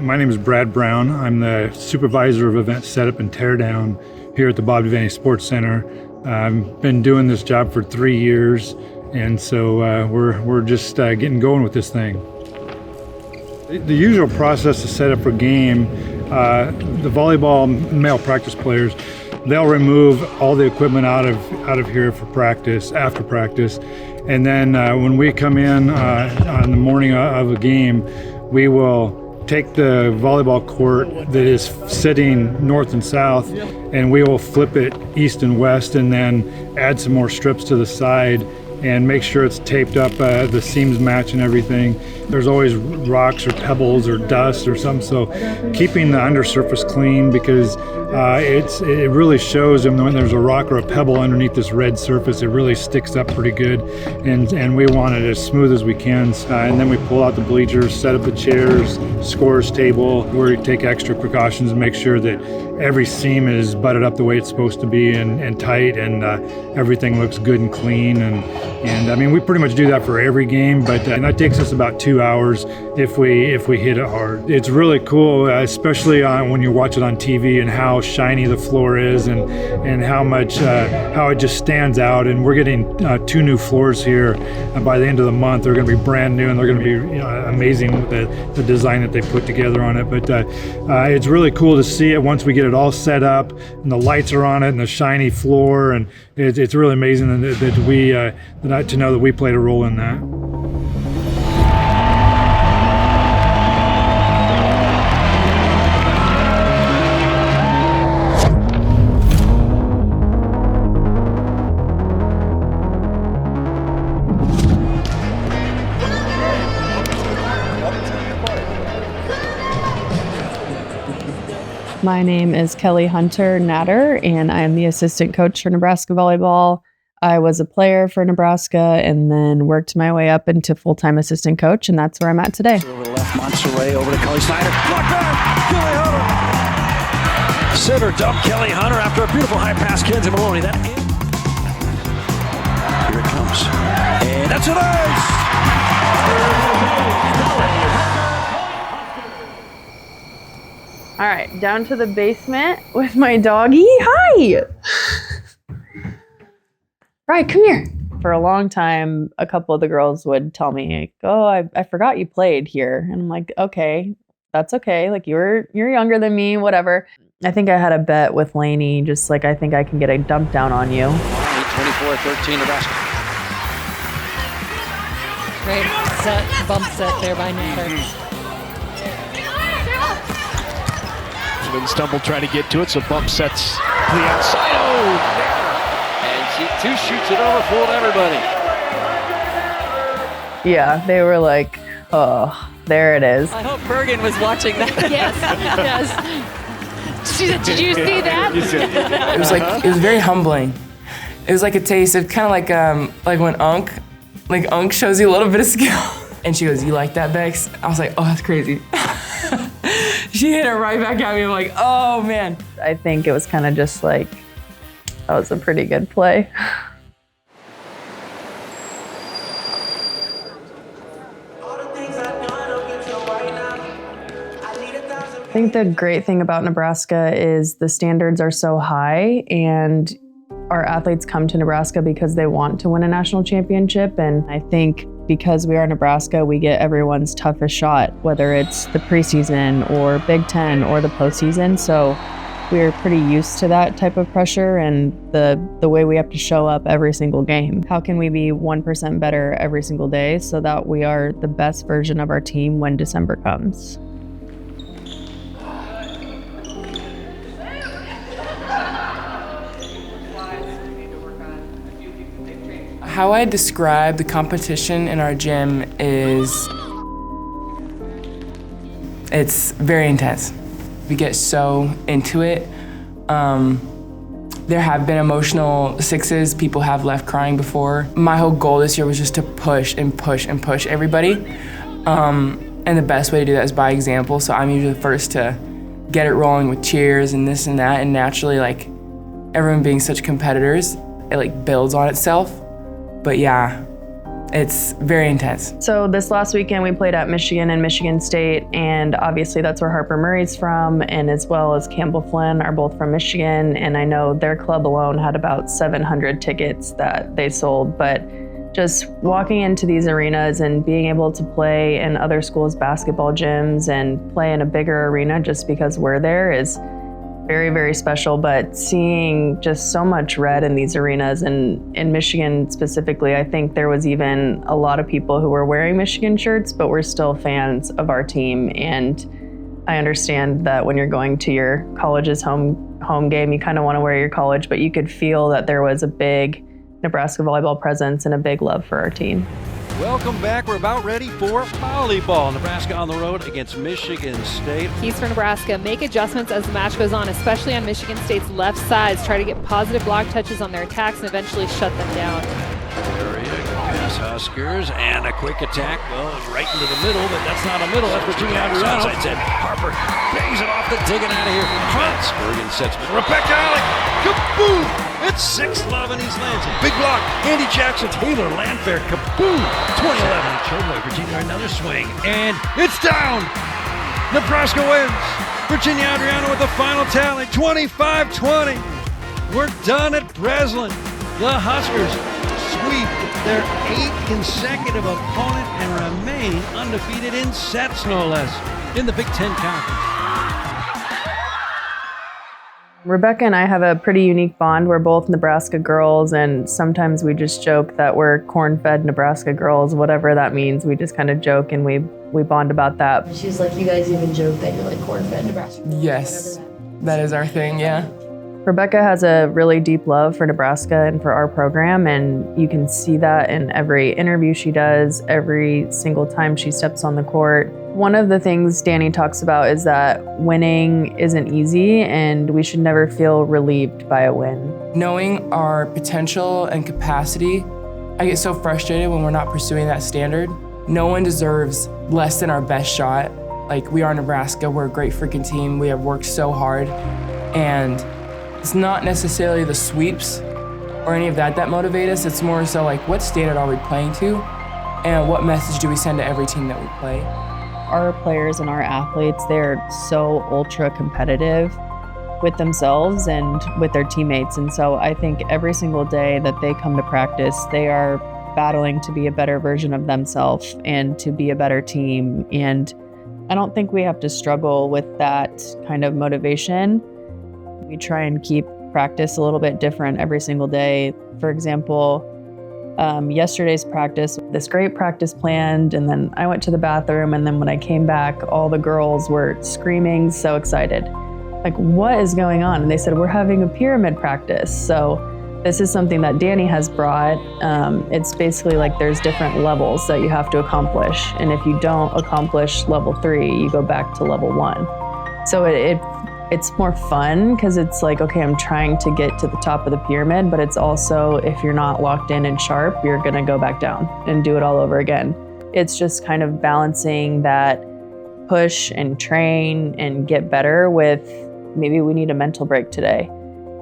My name is Brad Brown. I'm the supervisor of event setup and teardown here at the Bob Devaney Sports Center. I've been doing this job for 3 years, and so we're just getting going with this thing. The usual process to set up for game, the volleyball male practice players, they'll remove all the equipment out of here for practice, after practice, and then when we come in on the morning of a game, we will take the volleyball court that is sitting north and south, and we will flip it east and west, and then add some more strips to the side and make sure it's taped up, the seams match and everything. There's always rocks or pebbles or dust or something, so keeping the undersurface clean, because it really shows them when there's a rock or a pebble underneath this red surface. It really sticks up pretty good, and we want it as smooth as we can. And then we pull out the bleachers, set up the chairs, scores table, where we take extra precautions and make sure that every seam is butted up the way it's supposed to be and tight, and everything looks good and clean. And I mean, we pretty much do that for every game, but and that takes us about 2 hours if we hit it hard. It's really cool, especially when you watch it on TV, and how shiny the floor is, and how much how it just stands out. And we're getting 2 new floors here by the end of the month. They're going to be brand new, and they're going to be amazing with the design that they put together on it. But it's really cool to see it once we get it all set up and the lights are on it and the shiny floor, and it's really amazing that we to know that we played a role in that. My name is Kelly Hunter Natter, and I am the assistant coach for Nebraska Volleyball. I was a player for Nebraska and then worked my way up into full-time assistant coach, and that's where I'm at today. Over the left, Monterey, over to Kelly Snyder. Block back! Kelly Hunter! Center dump Kelly Hunter after a beautiful high pass. Kenzie Maloney. Here it comes. And that's an ace! All right, down to the basement with my doggy. Hi! Right, come here. For a long time, a couple of the girls would tell me, oh, I forgot you played here. And I'm like, okay, that's okay. Like, you're younger than me, whatever. I think I had a bet with Lainey, just like, I think I can get a dump down on you. 24-13 Nebraska. Great set, bump set there by Natter. She didn't stumble trying to get to it, so bump sets to the outside. Oh, she two shoots it over, fooled everybody. Yeah, they were like, oh, there it is. I hope Bergen was watching that. Yes, yes. She said, did you see that? It was very humbling. It was like a taste of kind of like when Unc shows you a little bit of skill. And she goes, you like that, Bex? I was like, oh, that's crazy. She hit it right back at me. I'm like, oh, man. I think it was kind of just like, that was a pretty good play. I think the great thing about Nebraska is the standards are so high, and our athletes come to Nebraska because they want to win a national championship. And I think because we are Nebraska, we get everyone's toughest shot, whether it's the preseason or Big Ten or the postseason. So we're pretty used to that type of pressure and the way we have to show up every single game. How can we be 1% better every single day so that we are the best version of our team when December comes? How I describe the competition in our gym is it's very intense. We get so into it. There have been emotional sixes. People have left crying before. My whole goal this year was just to push and push and push everybody. And the best way to do that is by example. So I'm usually the first to get it rolling with cheers and this and that. And naturally, like, everyone being such competitors, it like builds on itself. But yeah, It's very intense. So this last weekend we played at Michigan and Michigan State, and obviously that's where Harper Murray's from, and as well as Campbell Flynn are both from Michigan, and I know their club alone had about 700 tickets that they sold. But just walking into these arenas and being able to play in other schools' basketball gyms and play in a bigger arena just because we're there is very, very special. But seeing just so much red in these arenas, and in Michigan specifically, I think there was even a lot of people who were wearing Michigan shirts but were still fans of our team. And I understand that when you're going to your college's home game, you kind of want to wear your college, but you could feel that there was a big Nebraska volleyball presence and a big love for our team. Welcome back. We're about ready for volleyball. Nebraska on the road against Michigan State. Keys for Nebraska: make adjustments as the match goes on, especially on Michigan State's left sides. Try to get positive block touches on their attacks and eventually shut them down. Pass Huskers, and a quick attack. Well, right into the middle, but that's not a middle. That's Virginia Adriano. Harper bangs it off the digging out of here. Bergen sets Rebekah Allick. Kaboom! It's 6-11 East Lansing. Big block. Andy Jackson, Taylor Landfair. Kaboom! 2011. Chobway, Virginia, another swing. And it's down! Nebraska wins. Virginia Adriano with the final tally. 25-20. We're done at Breslin. The Huskers sweep their 8th consecutive opponent and remain undefeated in sets, no less, in the Big Ten Conference. Rebekah and I have a pretty unique bond. We're both Nebraska girls, and sometimes we just joke that we're corn-fed Nebraska girls, whatever that means. We just kind of joke and we bond about that. She's like, you guys even joke that you're like corn-fed Nebraska. Yes, that is our thing, yeah. Rebekah has a really deep love for Nebraska and for our program, and you can see that in every interview she does, every single time she steps on the court. One of the things Danny talks about is that winning isn't easy, and we should never feel relieved by a win. Knowing our potential and capacity, I get so frustrated when we're not pursuing that standard. No one deserves less than our best shot. Like, we are Nebraska, we're a great freaking team, we have worked so hard, and it's not necessarily the sweeps or any of that motivate us. It's more so like, what standard are we playing to? And what message do we send to every team that we play? Our players and our athletes, they're so ultra competitive with themselves and with their teammates. And so I think every single day that they come to practice, they are battling to be a better version of themselves and to be a better team. And I don't think we have to struggle with that kind of motivation. We try and keep practice a little bit different every single day. For example, yesterday's practice, this great practice planned, and then I went to the bathroom, and then when I came back, all the girls were screaming, so excited. Like, what is going on? And they said, we're having a pyramid practice. So this is something that Danny has brought. It's basically like there's different levels that you have to accomplish. And if you don't accomplish level 3, you go back to level 1. So it's more fun because it's like, okay, I'm trying to get to the top of the pyramid, but it's also, if you're not locked in and sharp, you're gonna go back down and do it all over again. It's just kind of balancing that push and train and get better with maybe we need a mental break today.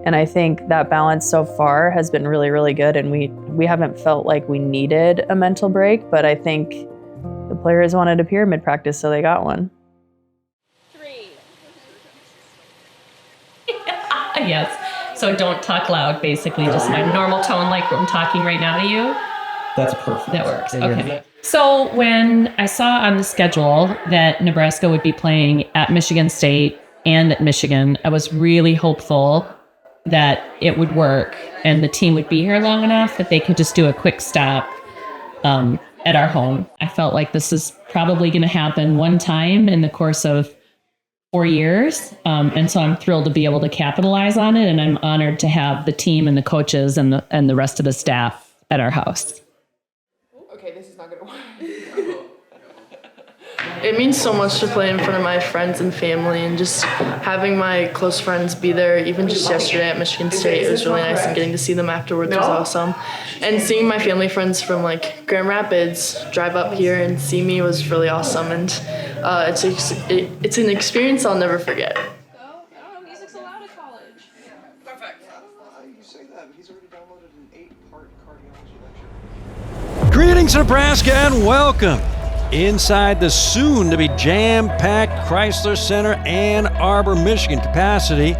And I think that balance so far has been really, really good. And we haven't felt like we needed a mental break, but I think the players wanted a pyramid practice, so they got one. Yes. So don't talk loud, basically, just my normal tone like I'm talking right now to you. That's perfect. That works. Okay. So when I saw on the schedule that Nebraska would be playing at Michigan State and at Michigan, I was really hopeful that it would work and the team would be here long enough that they could just do a quick stop at our home. I felt like this is probably going to happen one time in the course of 4 years. And so I'm thrilled to be able to capitalize on it. And I'm honored to have the team and the coaches and the rest of the staff at our house. Okay, this is not going to work. It means so much to play in front of my friends and family, and just having my close friends be there. Even just yesterday at Michigan State, it was really nice, and getting to see them afterwards was awesome. And seeing my family friends from like Grand Rapids drive up here and see me was really awesome, and it's an experience I'll never forget. Music's allowed at college. Perfect. You say that, but he's already downloaded an 8-part cardiology lecture. Creating Greetings, Nebraska, and welcome inside the soon-to-be jam-packed Chrysler Center, Ann Arbor, Michigan. Capacity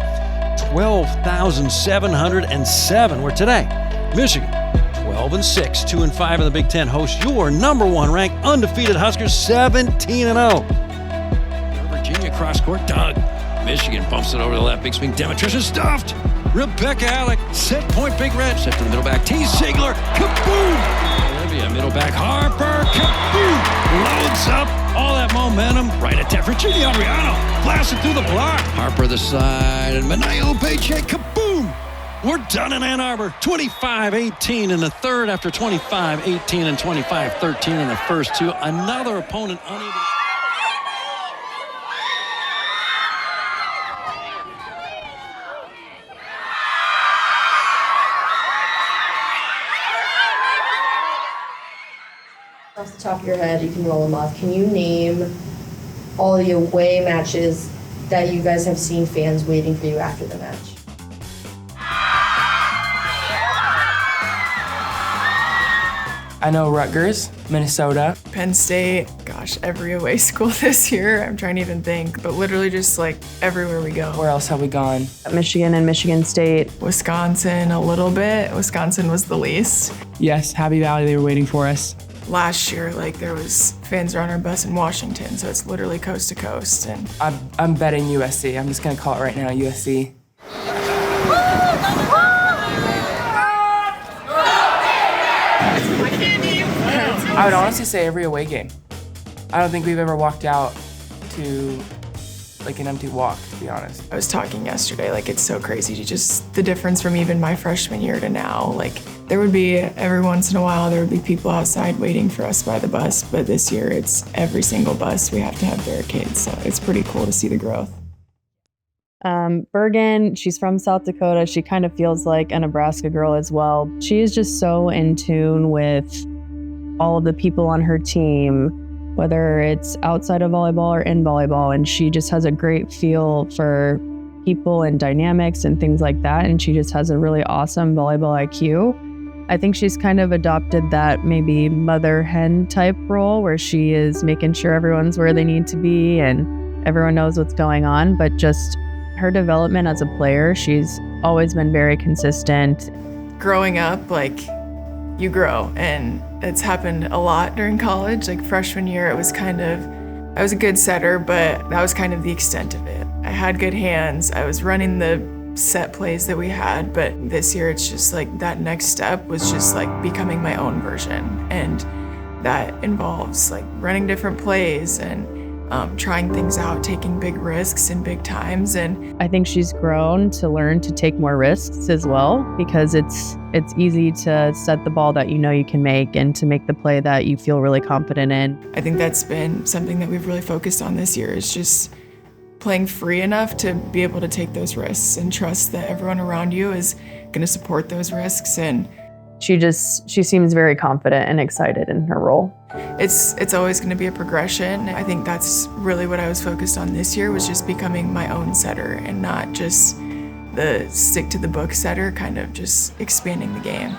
12,707. Where today, Michigan 12-6, 2-5 in the Big Ten, hosts your number one ranked undefeated Huskers, 17-0. Virginia cross court, Doug. Michigan bumps it over to the left, big swing, Demetrician stuffed. Rebekah Allick, set point, Big Red, set to the middle back, T. Ziegler, kaboom! Olivia, middle back, Harper, kaboom! Loads up all that momentum, right at that, Virginia Adriano, blasted through the block. Harper the side, and Manayo Paycheck, kaboom! We're done in Ann Arbor, 25-18 in the third after 25-18 and 25-13 in the first two. Another opponent unable. Off the top of your head, you can roll them off. Can you name all the away matches that you guys have seen fans waiting for you after the match? I know Rutgers, Minnesota. Penn State, gosh, every away school this year. I'm trying to even think, but literally just like everywhere we go. Where else have we gone? Michigan and Michigan State. Wisconsin a little bit. Wisconsin was the least. Yes, Happy Valley, they were waiting for us. Last year, like there was fans are on our bus in Washington, so it's literally coast to coast. And I'm betting USC. I'm just gonna call it right now, USC. I would honestly say every away game. I don't think we've ever walked out to like an empty walk, to be honest. I was talking yesterday, like it's so crazy to just the difference from even my freshman year to now. Like there would be every once in a while, there would be people outside waiting for us by the bus, but this year it's every single bus we have to have barricades, so it's pretty cool to see the growth. Bergen, she's from South Dakota. She kind of feels like a Nebraska girl as well. She is just so in tune with all of the people on her team, whether it's outside of volleyball or in volleyball, and she just has a great feel for people and dynamics and things like that, and she just has a really awesome volleyball IQ. I think she's kind of adopted that maybe mother hen type role where she is making sure everyone's where they need to be and everyone knows what's going on, but just her development as a player, she's always been very consistent. Growing up, like you grow, and it's happened a lot during college. Like freshman year, it was kind of, I was a good setter, but that was kind of the extent of it. I had good hands. I was running the set plays that we had, but this year it's just like that next step was just like becoming my own version. And that involves like running different plays and trying things out, taking big risks in big times. And I think she's grown to learn to take more risks as well, because it's easy to set the ball that you know you can make and to make the play that you feel really confident in. I think that's been something that we've really focused on this year, is just playing free enough to be able to take those risks and trust that everyone around you is going to support those risks. And she seems very confident and excited in her role. It's always going to be a progression. I think that's really what I was focused on this year, was just becoming my own setter and not just the stick to the book setter, kind of just expanding the game.